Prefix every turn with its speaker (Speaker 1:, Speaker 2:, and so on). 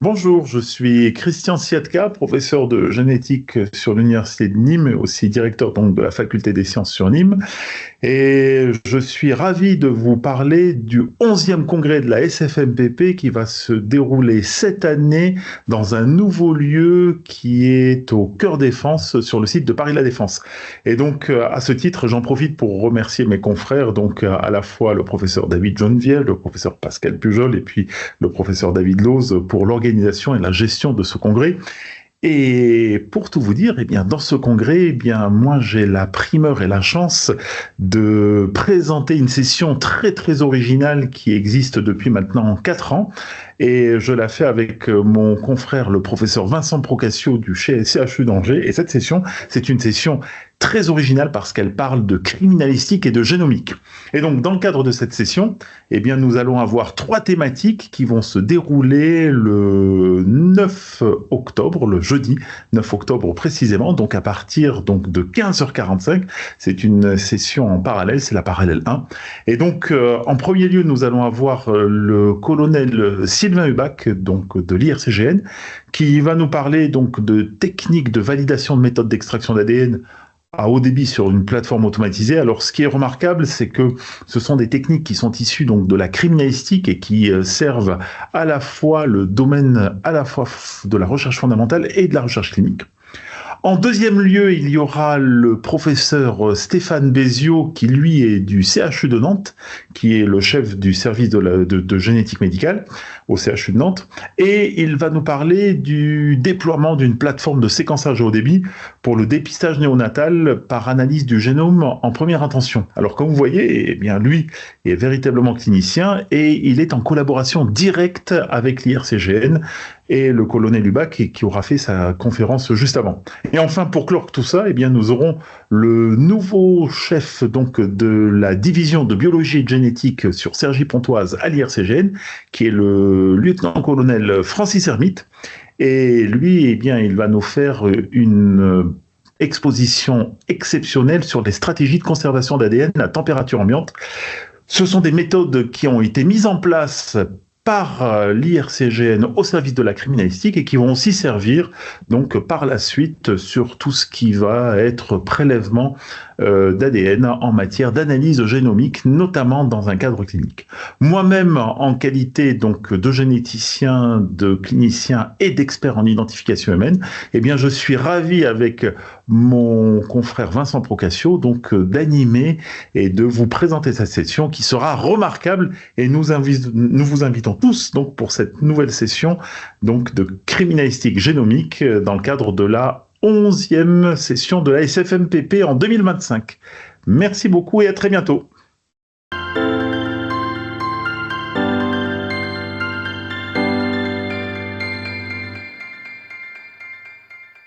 Speaker 1: Bonjour, je suis Christian Siatka, professeur de génétique sur l'université de Nîmes, et aussi directeur donc de la faculté des sciences sur Nîmes. Et je suis ravi de vous parler du 11e congrès de la SFMPP qui va se dérouler cette année dans un nouveau lieu qui est au Cœur Défense sur le site de Paris La Défense. Et donc, à ce titre, j'en profite pour remercier mes confrères, donc à la fois le professeur David Jonnevielle, le professeur Pascal Pujol et puis le professeur David Loz pour l'organisation et la gestion de ce congrès. Et pour tout vous dire, eh bien, dans ce congrès, eh bien, moi, j'ai la primeur et la chance de présenter une session très, très originale qui existe depuis maintenant 4 ans. Et je la fais avec mon confrère, le professeur Vincent Procaccio du CHU d'Angers. Et cette session, c'est une session très originale parce qu'elle parle de criminalistique et de génomique. Et donc, dans le cadre de cette session, eh bien, nous allons avoir 3 thématiques qui vont se dérouler le 9 octobre, le jeudi 9 octobre précisément, donc à partir donc, de 15h45. C'est une session en parallèle, c'est la parallèle 1. Et donc, en premier lieu, nous allons avoir le colonel Sylvain Hubac, donc de l'IRCGN, qui va nous parler donc de techniques de validation de méthodes d'extraction d'ADN à haut débit sur une plateforme automatisée. Alors, ce qui est remarquable, c'est que ce sont des techniques qui sont issues donc de la criminalistique et qui servent à la fois le domaine à la fois de la recherche fondamentale et de la recherche clinique. En deuxième lieu, il y aura le professeur Stéphane Béziot, qui lui est du CHU de Nantes, qui est le chef du service de génétique médicale au CHU de Nantes, et il va nous parler du déploiement d'une plateforme de séquençage à haut débit pour le dépistage néonatal par analyse du génome en première intention. Alors comme vous voyez, eh bien, lui est véritablement clinicien et il est en collaboration directe avec l'IRCGN et le colonel Hubac qui aura fait sa conférence juste avant. Et enfin, pour clore tout ça, eh bien, nous aurons le nouveau chef donc, de la division de biologie et de génétique sur Cergy-Pontoise à l'IRCGN, qui est le lieutenant-colonel Francis Hermite. Et lui, eh bien, il va nous faire une exposition exceptionnelle sur les stratégies de conservation d'ADN à température ambiante. Ce sont des méthodes qui ont été mises en place par l'IRCGN au service de la criminalistique et qui vont aussi servir donc par la suite sur tout ce qui va être prélèvement d'ADN en matière d'analyse génomique, notamment dans un cadre clinique. Moi-même, en qualité donc de généticien, de clinicien et d'expert en identification humaine, eh bien, je suis ravi avec mon confrère Vincent Procaccio donc d'animer et de vous présenter cette session qui sera remarquable et nous vous invitons tous donc pour cette nouvelle session donc de criminalistique génomique dans le cadre de la 11e session de la SFMPP en 2025. Merci beaucoup et à très bientôt.